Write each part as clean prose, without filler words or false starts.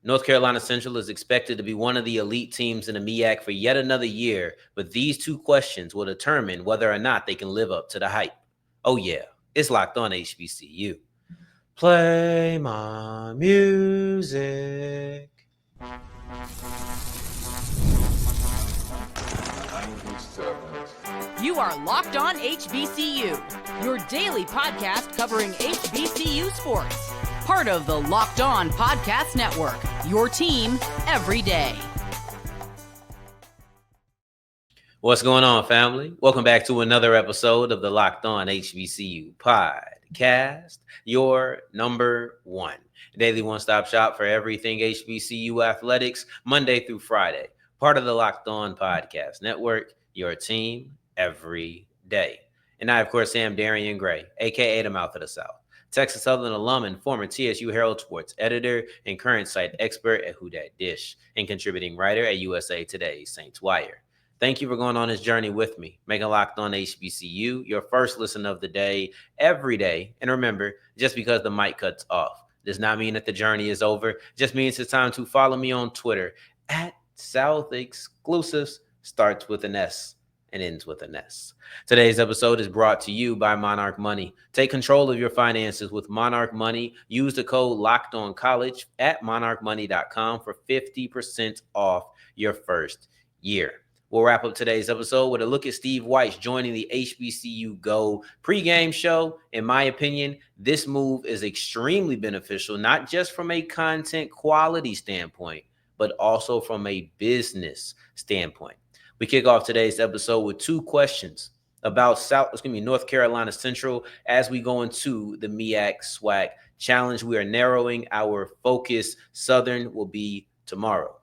North Carolina Central is expected to be one of the elite teams in the MEAC for yet another year, but these two questions will determine whether or not they can live up to the hype. Oh yeah, it's Locked On HBCU. Play my music. You are Locked On HBCU, your daily podcast covering HBCU sports. Part of the Locked On Podcast Network, your team every day. What's going on, family? Welcome back to another episode of the Locked On HBCU podcast, your number one daily one-stop shop for everything HBCU athletics, Monday through Friday. Part of the Locked On Podcast Network, your team every day. And I, of course, am Darrion Gray, a.k.a. the Mouth of the South, Texas Southern alum and former TSU Herald Sports editor and current site expert at Who Dat Dish and contributing writer at USA Today's Saints Wire. Thank you for going on this journey with me, making Locked On HBCU your first listen of the day, every day. And remember, just because the mic cuts off does not mean that the journey is over. It just means it's time to follow me on Twitter at South Exclusives, starts with an S and ends with an S. Today's episode is brought to you by Monarch Money. Take control of your finances with Monarch Money. Use the code LOCKEDONCollege at monarchmoney.com for 50% off your first year. We'll wrap up today's episode with a look at Steve Wyche joining the HBCU Go pregame show. In my opinion, this move is extremely beneficial, not just from a content quality standpoint, but also from a business standpoint. We kick off today's episode with two questions about North Carolina Central as we go into the MEAC SWAC challenge. We are narrowing our focus. Southern will be tomorrow.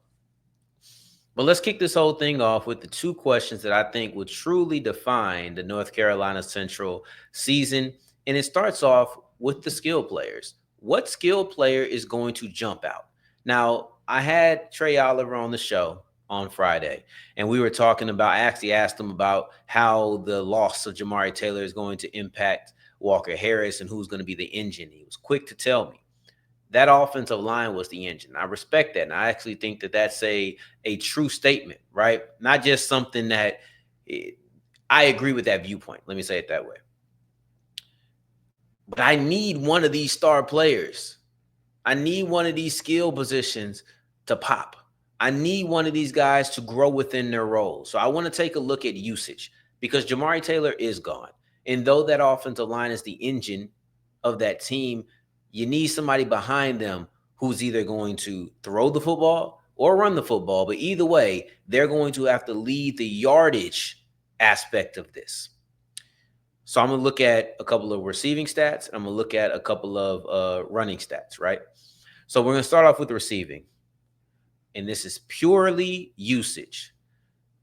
But let's kick this whole thing off with the two questions that I think will truly define the North Carolina Central season. And it starts off with the skill players. What skill player is going to jump out? Now, I had Trey Oliver on the show on Friday, and we were talking about, I actually asked him about how the loss of Jamari Taylor is going to impact Walker Harris and who's going to be the engine. He was quick to tell me that offensive line was the engine. I respect that. And I actually think that that's a true statement, right? Not just something that I agree with that viewpoint. Let me say it that way. But I need one of these star players. I need one of these skill positions to pop. I need one of these guys to grow within their role. So I want to take a look at usage because Jamari Taylor is gone. And though that offensive line is the engine of that team, you need somebody behind them who's either going to throw the football or run the football. But either way, they're going to have to lead the yardage aspect of this. So I'm going to look at a couple of receiving stats. And I'm going to look at a couple of running stats, right? So we're going to start off with receiving. And this is purely usage.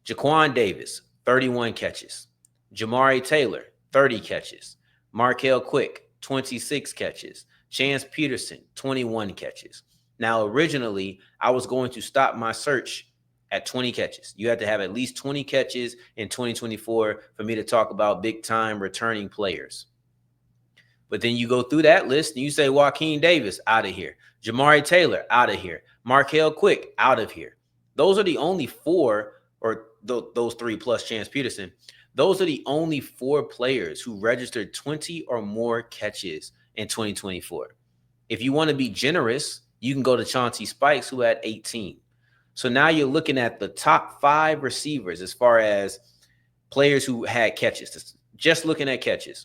Jaquan Davis, 31 catches. Jamari Taylor, 30 catches. Markel Quick, 26 catches. Chance Peterson, 21 catches. Now, originally, I was going to stop my search at 20 catches. You had to have at least 20 catches in 2024 for me to talk about big-time returning players. But then you go through that list and you say Joaquin Davis, out of here. Jamari Taylor, out of here. Markel Quick, out of here. Those are the only four, or those three plus Chance Peterson. Those are the only four players who registered 20 or more catches in 2024. If you want to be generous, you can go to Chauncey Spikes, who had 18. So now you're looking at the top 5 receivers as far as players who had catches. Just looking at catches.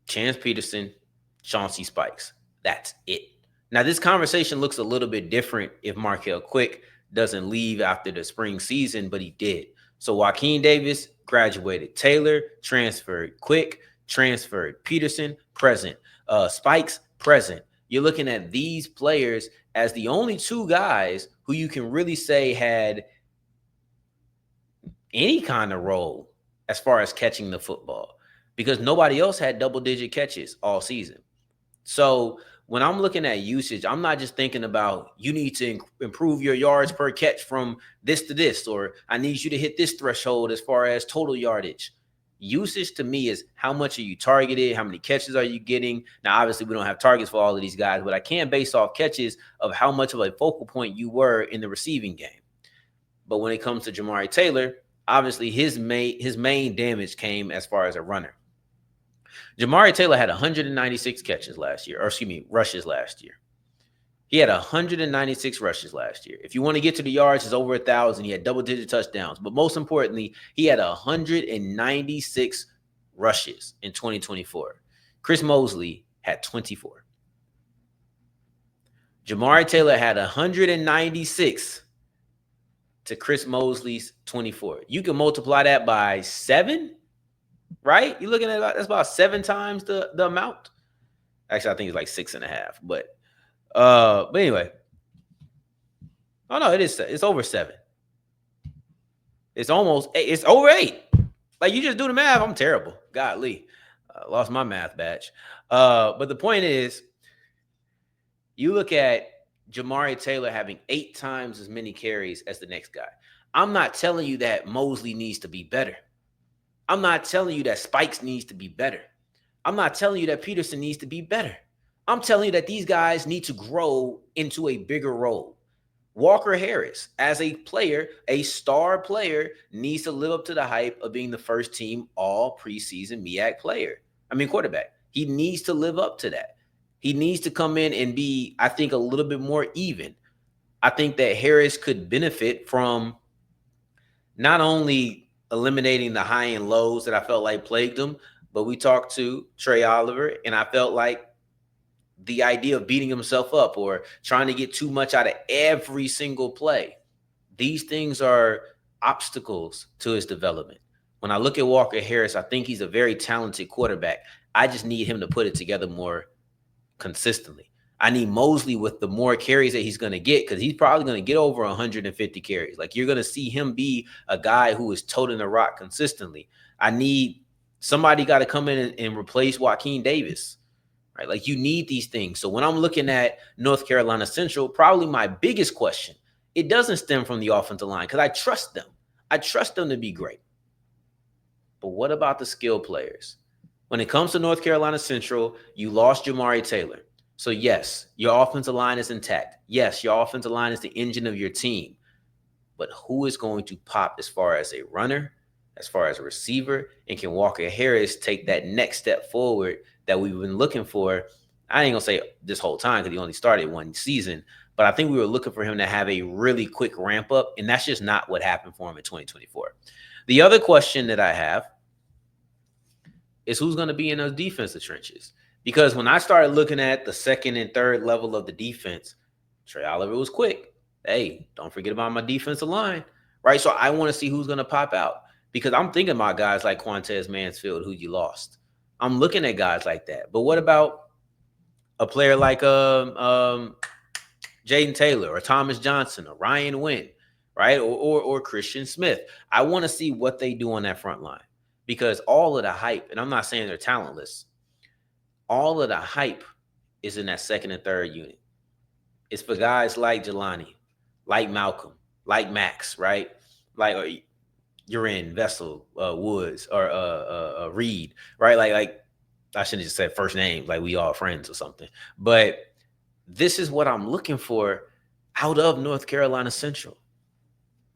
Chance Peterson, Chauncey Spikes. That's it. Now, this conversation looks a little bit different if Markel Quick doesn't leave after the spring season, but he did. So Joaquin Davis graduated. Taylor transferred. Quick transferred. Peterson, present. Spikes, present. You're looking at these players as the only two guys who you can really say had any kind of role as far as catching the football, because nobody else had double-digit catches all season. So when I'm looking at usage, I'm not just thinking about you need to improve your yards per catch from this to this, or I need you to hit this threshold as far as total yardage. Usage to me is how much are you targeted? How many catches are you getting? Now, obviously, we don't have targets for all of these guys, but I can base off catches of how much of a focal point you were in the receiving game. But when it comes to Jamari Taylor, obviously his main damage came as far as a runner. Jamari Taylor had 196 catches last year, rushes last year. He had 196 rushes last year. If you want to get to the yards, it's over 1,000. He had double-digit touchdowns. But most importantly, he had 196 rushes in 2024. Chris Mosley had 24. Jamari Taylor had 196 to Chris Mosley's 24. You can multiply that by 7, right? You're looking at that's about 7 times the amount. Actually, I think it's like 6.5. But anyway. Oh no, it's over 7. It's almost 8. It's over 8. Like, you just do the math. I'm terrible. Godly. Lost my math badge. But the point is, you look at Jamari Taylor having 8 times as many carries as the next guy. I'm not telling you that Mosley needs to be better. I'm not telling you that Spikes needs to be better. I'm not telling you that Peterson needs to be better. I'm telling you that these guys need to grow into a bigger role. Walker Harris, as a player, a star player, needs to live up to the hype of being the first team all preseason MEAC quarterback. He needs to live up to that. He needs to come in and be, I think, a little bit more even. I think that Harris could benefit from not only eliminating the high and lows that I felt like plagued him, but we talked to Trey Oliver, and I felt like the idea of beating himself up or trying to get too much out of every single play, these things are obstacles to his development. When I look at Walker Harris, I think he's a very talented quarterback. I just need him to put it together more consistently. I need Mosley with the more carries that he's going to get, because he's probably going to get over 150 carries. Like, you're going to see him be a guy who is toting the rock consistently. I need somebody got to come in and replace Joaquin Davis. Right? Like, you need these things. So when I'm looking at North Carolina Central, probably my biggest question, it doesn't stem from the offensive line, because I trust them. I trust them to be great. But what about the skill players? When it comes to North Carolina Central, you lost Jamari Taylor. So yes, your offensive line is intact. Yes, your offensive line is the engine of your team. But who is going to pop as far as a runner, as far as a receiver, and can Walker Harris take that next step forward that we've been looking for? I ain't gonna say this whole time, because he only started one season, but I think we were looking for him to have a really quick ramp up, and that's just not what happened for him in 2024. The other question that I have is who's going to be in those defensive trenches. Because when I started looking at the second and third level of the defense, Trey Oliver was quick. Hey, don't forget about my defensive line, right? So I want to see who's going to pop out, because I'm thinking about guys like Quantez Mansfield, who you lost. I'm looking at guys like that. But what about a player like Jaden Taylor or Thomas Johnson or Ryan Wynn, right? Or Christian Smith. I want to see what they do on that front line, because all of the hype, and I'm not saying they're talentless, all of the hype is in that second and third unit. It's for guys like Jelani, like Malcolm, like Max, right? Like you're in Vessel, Woods, or Reed, right? Like I shouldn't have just said first names, like we all friends or something. But this is what I'm looking for out of North Carolina Central.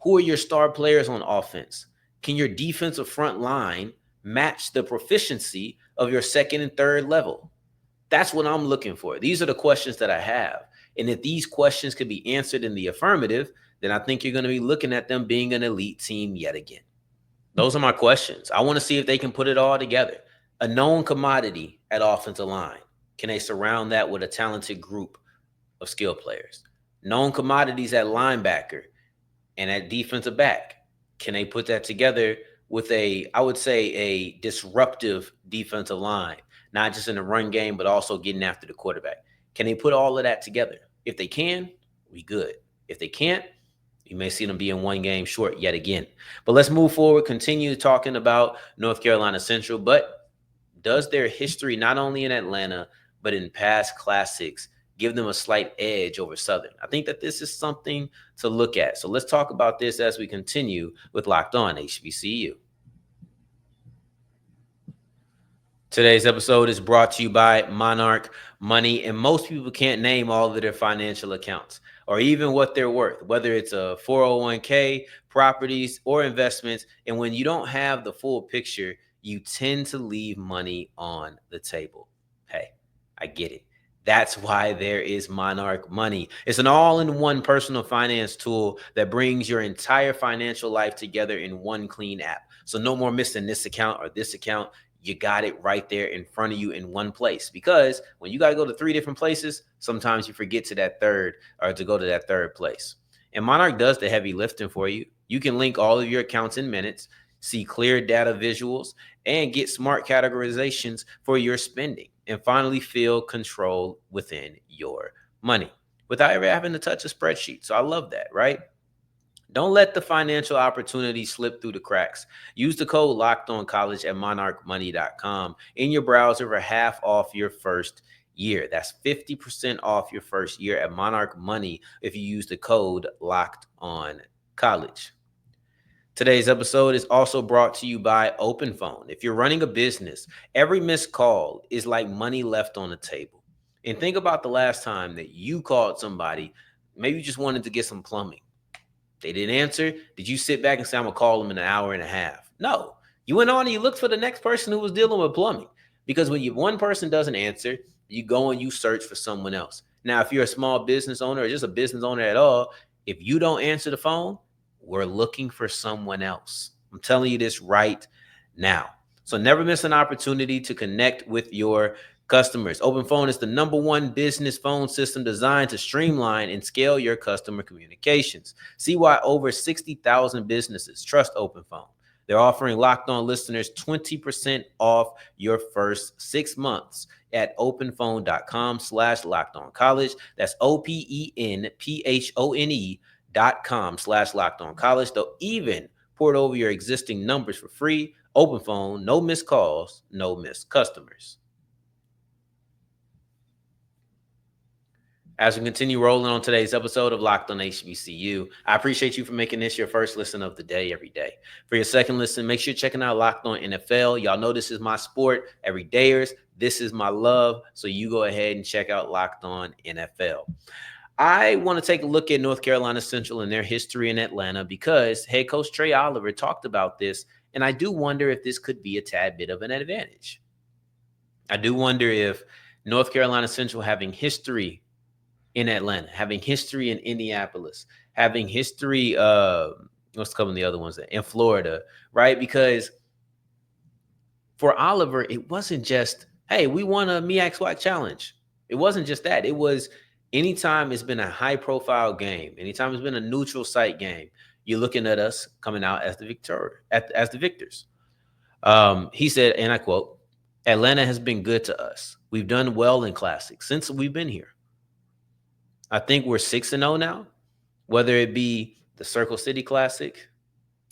Who are your star players on offense? Can your defensive front line match the proficiency of your second and third level? That's what I'm looking for. These are the questions that I have. And if these questions could be answered in the affirmative, then I think you're going to be looking at them being an elite team yet again. Those are my questions. I want to see if they can put it all together. A known commodity at offensive line. Can they surround that with a talented group of skill players? Known commodities at linebacker and at defensive back. Can they put that together with I would say, a disruptive defensive line, not just in the run game, but also getting after the quarterback? Can they put all of that together? If they can, we good. If they can't, you may see them being one game short yet again. But let's move forward, continue talking about North Carolina Central. But does their history, not only in Atlanta, but in past classics, give them a slight edge over Southern? I think that this is something to look at. So let's talk about this as we continue with Locked On HBCU. Today's episode is brought to you by Monarch Money, and most people can't name all of their financial accounts or even what they're worth, whether it's a 401k, properties, or investments. And when you don't have the full picture, you tend to leave money on the table. Hey, I get it. That's why there is Monarch Money. It's an all-in-one personal finance tool that brings your entire financial life together in one clean app. So no more missing this account or this account. You got it right there in front of you in one place, because when you got to go to 3 different places, sometimes you forget to that third or to go to that third place. And Monarch does the heavy lifting for you. You can link all of your accounts in minutes, see clear data visuals, and get smart categorizations for your spending, and finally feel control within your money without ever having to touch a spreadsheet. So I love that, right? Don't let the financial opportunity slip through the cracks. Use the code LOCKEDONCollege at monarchmoney.com in your browser for half off your first year. That's 50% off your first year at Monarch Money if you use the code LOCKEDONCollege. Today's episode is also brought to you by Open Phone. If you're running a business, every missed call is like money left on the table. And think about the last time that you called somebody, maybe you just wanted to get some plumbing. They didn't answer. Did you sit back and say, I'm going to call them in an hour and a half? No. You went on and you looked for the next person who was dealing with plumbing. Because when one person doesn't answer, you go and you search for someone else. Now, if you're a small business owner or just a business owner at all, if you don't answer the phone, we're looking for someone else. I'm telling you this right now. So never miss an opportunity to connect with your customers. Open Phone is the #1 business phone system designed to streamline and scale your customer communications. See why over 60,000 businesses trust Open Phone. They're offering Locked On listeners 20% off your first 6 months at openphone.com/lockedoncollege. That's openphone.com/lockedoncollege. They'll even port over your existing numbers for free. Open Phone, no missed calls, no missed customers. As we continue rolling on today's episode of Locked on HBCU, I appreciate you for making this your first listen of the day every day. For your second listen, make sure you're checking out Locked on NFL. Y'all know this is my sport, everydayers. This is my love. So you go ahead and check out Locked on NFL. I want to take a look at North Carolina Central and their history in Atlanta because head coach Trey Oliver talked about this, and I do wonder if this could be a tad bit of an advantage. I do wonder if North Carolina Central having history in Atlanta, having history in Indianapolis, having history, what's coming the other ones in Florida, right? Because for Oliver, it wasn't just, hey, we won a MEAC SWAC challenge. It wasn't just that. It was anytime it's been a high profile game, anytime it's been a neutral site game, you're looking at us coming out as the victors. He said, and I quote, Atlanta has been good to us. We've done well in classics since we've been here. I think we're 6-0 now, whether it be the Circle City Classic,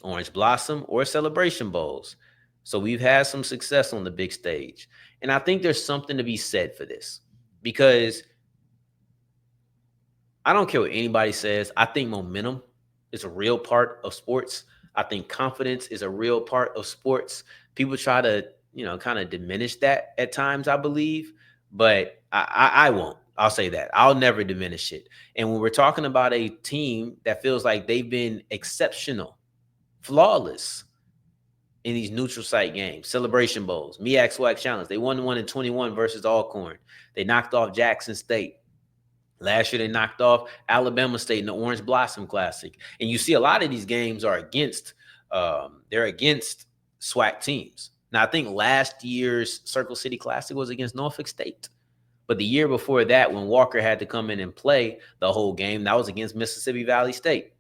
Orange Blossom, or Celebration Bowls. So we've had some success on the big stage. And I think there's something to be said for this because I don't care what anybody says. I think momentum is a real part of sports. I think confidence is a real part of sports. People try to, kind of diminish that at times, I believe, but I won't. I'll say that. I'll never diminish it. And when we're talking about a team that feels like they've been exceptional, flawless in these neutral site games, Celebration Bowls, MEAC SWAC Challenge, they won one in 21 versus Alcorn. They knocked off Jackson State. Last year, they knocked off Alabama State in the Orange Blossom Classic. And you see a lot of these games are against SWAC teams. Now, I think last year's Circle City Classic was against Norfolk State. But the year before that, when Walker had to come in and play the whole game, that was against Mississippi Valley State.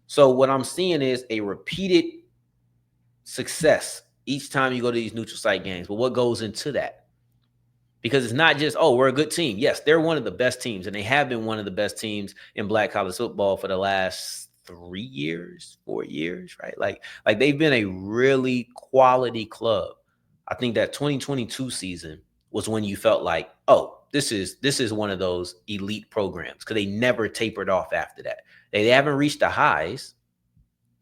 So what I'm seeing is a repeated success each time you go to these neutral site games. But what goes into that? Because it's not just, we're a good team. Yes, they're one of the best teams, and they have been one of the best teams in Black college football for the last 4 years, right? Like they've been a really quality club. I think that 2022 season was when you felt like, this is one of those elite programs, because they never tapered off after that. They haven't reached the highs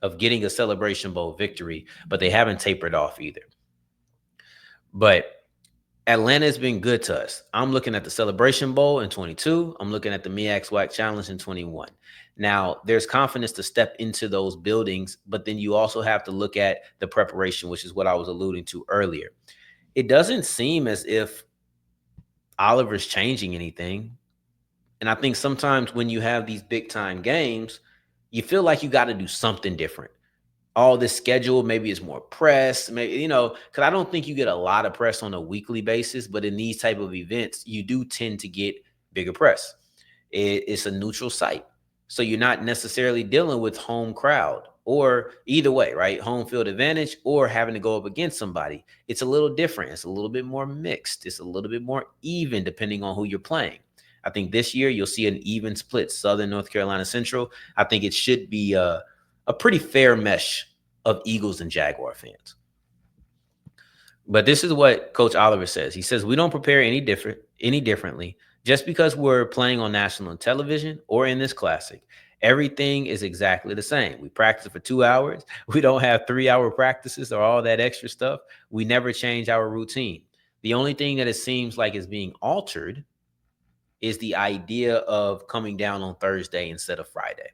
of getting a Celebration Bowl victory, but they haven't tapered off either. But Atlanta has been good to us. I'm looking at the Celebration Bowl in 22. I'm looking at the MEAC Challenge in 21. Now, there's confidence to step into those buildings, but then you also have to look at the preparation, which is what I was alluding to earlier. It doesn't seem as if Oliver's changing anything. And I think sometimes when you have these big time games, you feel like you got to do something different. All this schedule maybe is more press, maybe, because I don't think you get a lot of press on a weekly basis, but in these type of events, you do tend to get bigger press. It's a neutral site. So you're not necessarily dealing with home crowd or either way, right? Home field advantage or having to go up against somebody. It's a little different. It's a little bit more mixed. It's a little bit more even depending on who you're playing. I think this year you'll see an even split, Southern North Carolina Central. I think it should be a pretty fair mesh of Eagles and Jaguar fans. But this is what Coach Oliver says. He says, we don't prepare any differently. Just because we're playing on national television or in this classic, everything is exactly the same. We practice for 2 hours. We don't have 3-hour practices or all that extra stuff. We never change our routine. The only thing that it seems like is being altered is the idea of coming down on Thursday instead of Friday.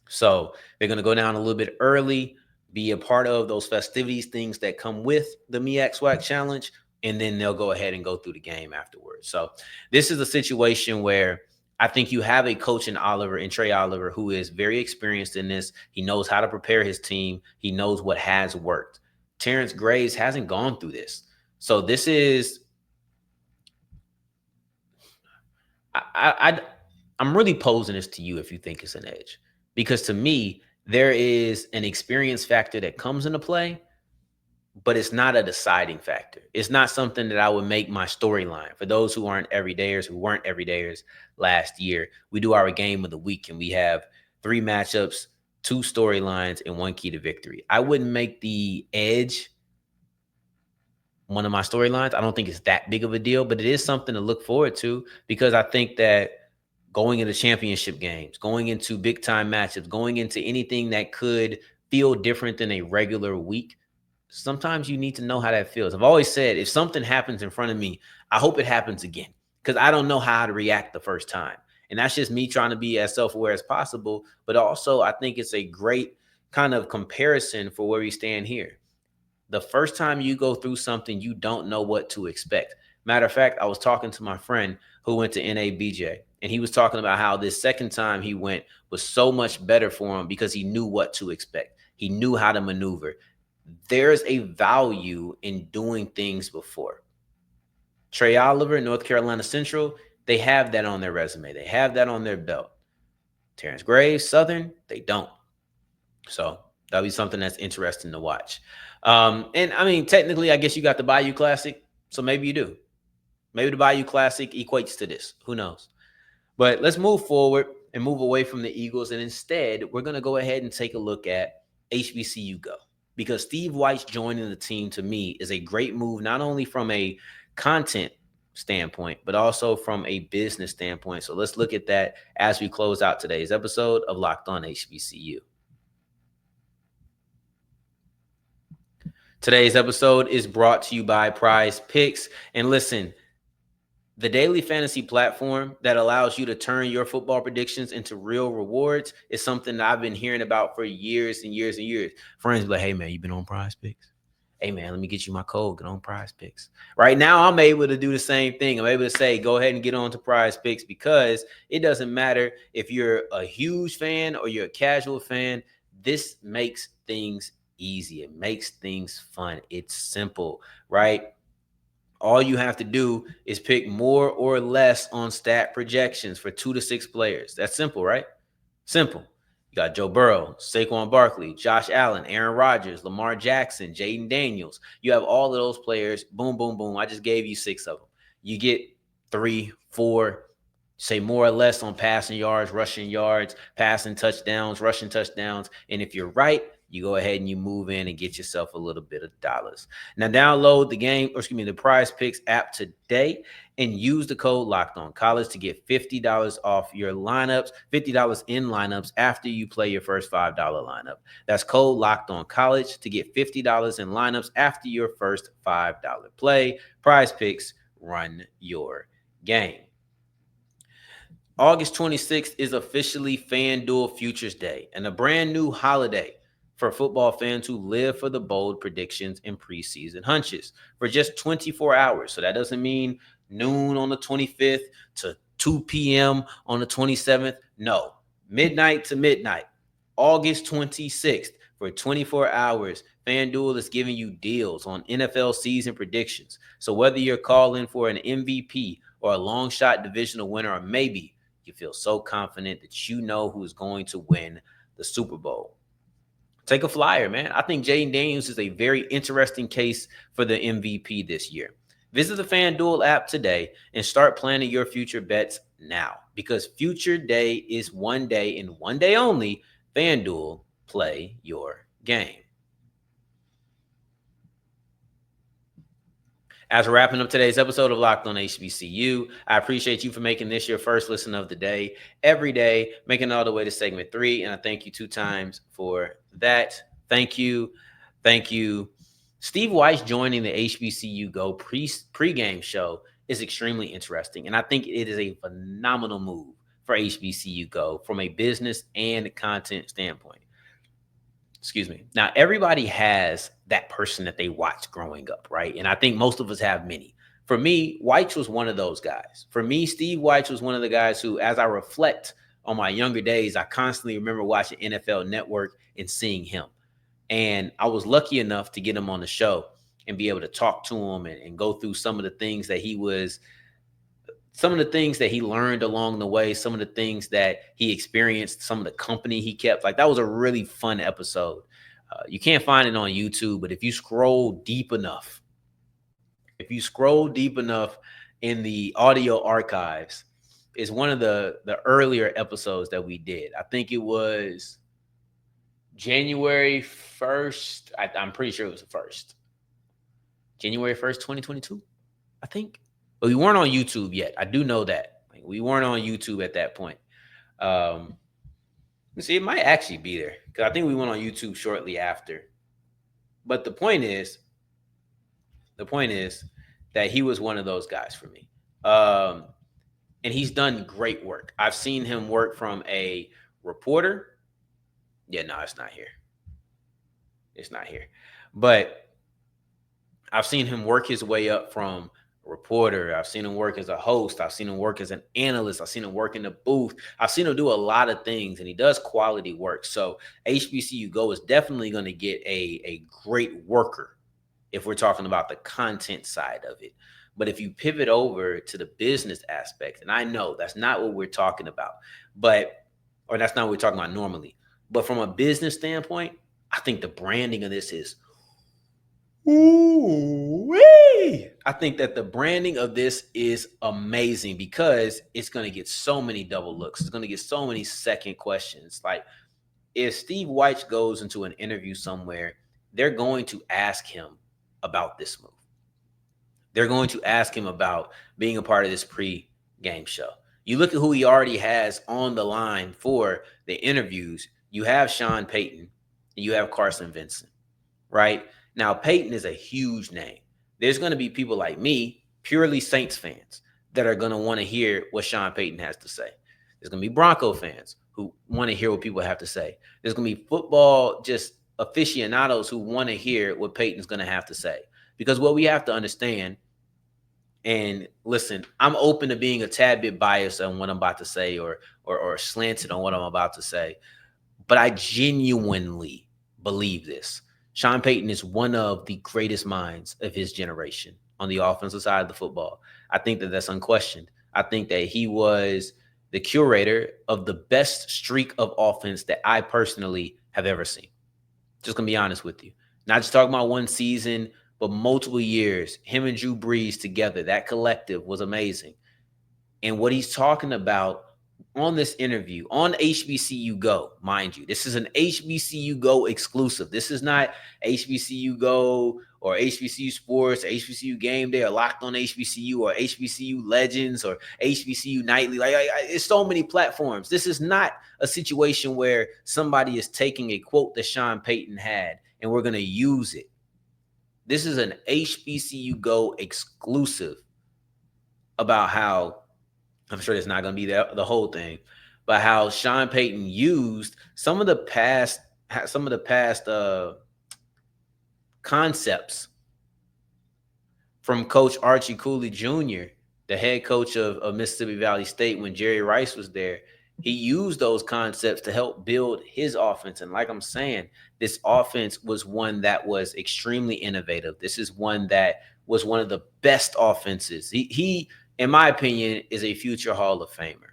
So they're going to go down a little bit early, be a part of those festivities, things that come with the MEAC Challenge, and then they'll go ahead and go through the game afterwards. So this is a situation where I think you have a coach in Oliver, in Trey Oliver, who is very experienced in this. He knows how to prepare his team. He knows what has worked. Terrence Graves hasn't gone through this. So this is I'm really posing this to you if you think it's an edge, because to me, there is an experience factor that comes into play, but it's not a deciding factor. It's not something that I would make my storyline. For those who aren't everydayers, who weren't everydayers last year, we do our game of the week and we have 3 matchups, 2 storylines, and 1 key to victory. I wouldn't make the edge one of my storylines. I don't think it's that big of a deal, but it is something to look forward to, because I think that going into championship games, going into big time matchups, going into anything that could feel different than a regular week, sometimes you need to know how that feels. I've always said, if something happens in front of me, I hope it happens again, because I don't know how to react the first time. And that's just me trying to be as self-aware as possible. But also, I think it's a great kind of comparison for where we stand here. The first time you go through something, you don't know what to expect. Matter of fact, I was talking to my friend who went to NABJ, and he was talking about how this second time he went was so much better for him because he knew what to expect. He knew how to maneuver. There's a value in doing things before. Trey Oliver, North Carolina Central, they have that on their resume. They have that on their belt. Terrence Graves, Southern, they don't. So that'll be something that's interesting to watch. And I mean, technically, I guess you got the Bayou Classic, so maybe you do. Maybe the Bayou Classic equates to this. Who knows? But let's move forward and move away from the Eagles. And instead, we're going to go ahead and take a look at HBCU Go, because Steve Wyche joining the team, to me, is a great move, not only from a content standpoint, but also from a business standpoint. So let's look at that as we close out today's episode of Locked On HBCU. Today's episode is brought to you by Prize Picks. And listen, the daily fantasy platform that allows you to turn your football predictions into real rewards is something that I've been hearing about for years and years and years. Friends be like, hey, man, you been on Prize Picks? Hey, man, let me get you my code. Get on Prize Picks. Right now, I'm able to do the same thing. I'm able to say, go ahead and get on to Prize Picks, because it doesn't matter if you're a huge fan or you're a casual fan. This makes things easy. It makes things fun. It's simple, right? All you have to do is pick more or less on stat projections for 2 to 6 players. That's simple, right? Simple. You got Joe Burrow, Saquon Barkley, Josh Allen, Aaron Rodgers, Lamar Jackson, Jaden Daniels. You have all of those players. Boom, boom, boom. I just gave you 6 of them. You get 3, 4, say more or less on passing yards, rushing yards, passing touchdowns, rushing touchdowns. And if you're right, you go ahead and you move in and get yourself a little bit of dollars. Now download the Prize Picks app today and use the code Locked On College to get $50 off your lineups, $50 in lineups after you play your first $5 lineup. That's code Locked On College to get $50 in lineups after your first $5 play. Prize Picks, run your game. August 26th is officially FanDuel Futures Day and a brand new holiday for football fans who live for the bold predictions and preseason hunches for just 24 hours. So that doesn't mean noon on the 25th to 2 p.m. on the 27th. No, midnight to midnight, August 26th for 24 hours. FanDuel is giving you deals on NFL season predictions. So whether you're calling for an MVP or a long shot divisional winner, or maybe you feel so confident that you know who is going to win the Super Bowl, take a flyer, man. I think Jaden Daniels is a very interesting case for the MVP this year. Visit the FanDuel app today and start planning your future bets now, because Future Day is one day and one day only. FanDuel, play your game. As we're wrapping up today's episode of Locked On HBCU, I appreciate you for making this your first listen of the day. Every day, making it all the way to segment 3, and I thank you 2 times for that. Thank you. Thank you. Steve Wyche joining the HBCU Go pregame show is extremely interesting, and I think it is a phenomenal move for HBCU Go from a business and content standpoint. Excuse me. Now, everybody has that person that they watched growing up, right? And I think most of us have many. For me, Wyche was one of those guys. For me, Steve Wyche was one of the guys who, as I reflect on my younger days, I constantly remember watching NFL Network and seeing him. And I was lucky enough to get him on the show and be able to talk to him and go through some of the things that he learned along the way, some of the things that he experienced, some of the company he kept. Like, that was a really fun episode. You can't find it on YouTube, but if you scroll deep enough in the audio archives, it's one of the earlier episodes that we did. I think it was January 1st. I'm pretty sure it was the 1st. January 1st, 2022, I think. But we weren't on YouTube yet. I do know that. We weren't on YouTube at that point. See, it might actually be there, because I think we went on YouTube shortly after. But the point is that he was one of those guys for me. And he's done great work. I've seen him work from a reporter. Yeah, no, it's not here. It's not here. But I've seen him work his way up from reporter. I've seen him work as a host. I've seen him work as an analyst. I've seen him work in the booth. I've seen him do a lot of things, and he does quality work. So HBCU Go is definitely going to get a great worker if we're talking about the content side of it. But if you pivot over to the business aspect, and I know that's not what we're talking about, or that's not what we're talking about normally, but from a business standpoint, I think the branding of this is ooh-wee. I think that the branding of this is amazing, because it's going to get so many double looks. It's going to get so many second questions. Like, if Steve Wyche goes into an interview somewhere, they're going to ask him about this move. They're going to ask him about being a part of this pre-game show. You look at who he already has on the line for the interviews. You have Sean Payton and you have Carson Vincent, right? Now, Payton is a huge name. There's going to be people like me, purely Saints fans, that are going to want to hear what Sean Payton has to say. There's going to be Bronco fans who want to hear what people have to say. There's going to be football just aficionados who want to hear what Payton's going to have to say. Because what we have to understand, and listen, I'm open to being a tad bit biased on what I'm about to say or slanted on what I'm about to say, but I genuinely believe this. Sean Payton is one of the greatest minds of his generation on the offensive side of the football. I think that that's unquestioned. I think that he was the curator of the best streak of offense that I personally have ever seen. Just going to be honest with you. Not just talking about one season, but multiple years. Him and Drew Brees together, that collective was amazing. And what he's talking about on this interview on HBCU Go, mind you. This is an HBCU Go exclusive. This is not HBCU Go or HBCU Sports, HBCU Game Day, or Locked on HBCU, or HBCU Legends, or HBCU Nightly. It's so many platforms. This is not a situation where somebody is taking a quote that Sean Payton had and we're going to use it. This is an HBCU Go exclusive about how, I'm sure it's not going to be the whole thing, but how Sean Payton used some of the past concepts from Coach Archie Cooley Jr., the head coach of Mississippi Valley State when Jerry Rice was there. He used those concepts to help build his offense. And like I'm saying, this offense was one that was extremely innovative. This is one that was one of the best offenses. He in my opinion, is a future Hall of Famer.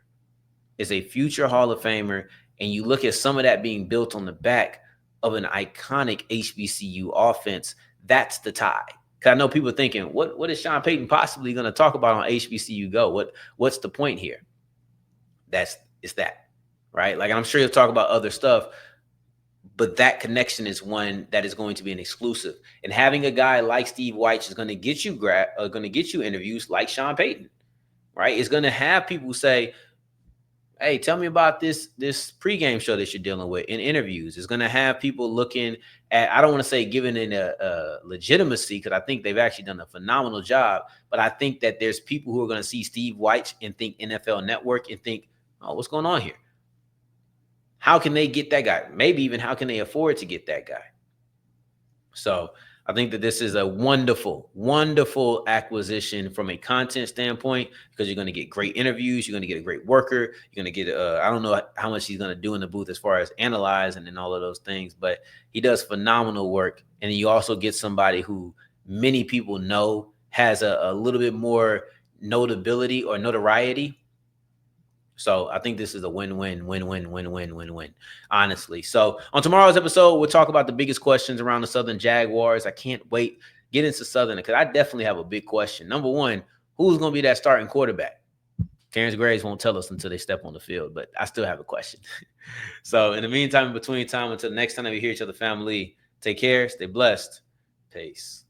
And you look at some of that being built on the back of an iconic HBCU offense. That's the tie. Because I know people are thinking, what is Sean Payton possibly going to talk about on HBCU Go? What's the point here? It's that, right? Like, I'm sure he'll talk about other stuff, but that connection is one that is going to be an exclusive. And having a guy like Steve Wyche is going to get you interviews like Sean Payton, right? It's going to have people say, hey, tell me about this pregame show that you're dealing with in interviews. It's going to have people looking at, I don't want to say giving it a legitimacy, because I think they've actually done a phenomenal job, but I think that there's people who are going to see Steve Wyche and think NFL Network and think, oh, what's going on here? How can they get that guy? Maybe even how can they afford to get that guy? So I think that this is a wonderful, wonderful acquisition from a content standpoint, because you're going to get great interviews. You're going to get a great worker. You're going to get, I don't know how much he's going to do in the booth as far as analyzing and all of those things, but he does phenomenal work. And you also get somebody who many people know has a little bit more notability or notoriety. So I think this is a win-win, honestly. So on tomorrow's episode, we'll talk about the biggest questions around the Southern Jaguars. I can't wait to get into Southern, because I definitely have a big question. Number one, who's going to be that starting quarterback? Terrence Graves won't tell us until they step on the field, but I still have a question. So in the meantime, in between time, until the next time we hear each other, family, take care, stay blessed. Peace.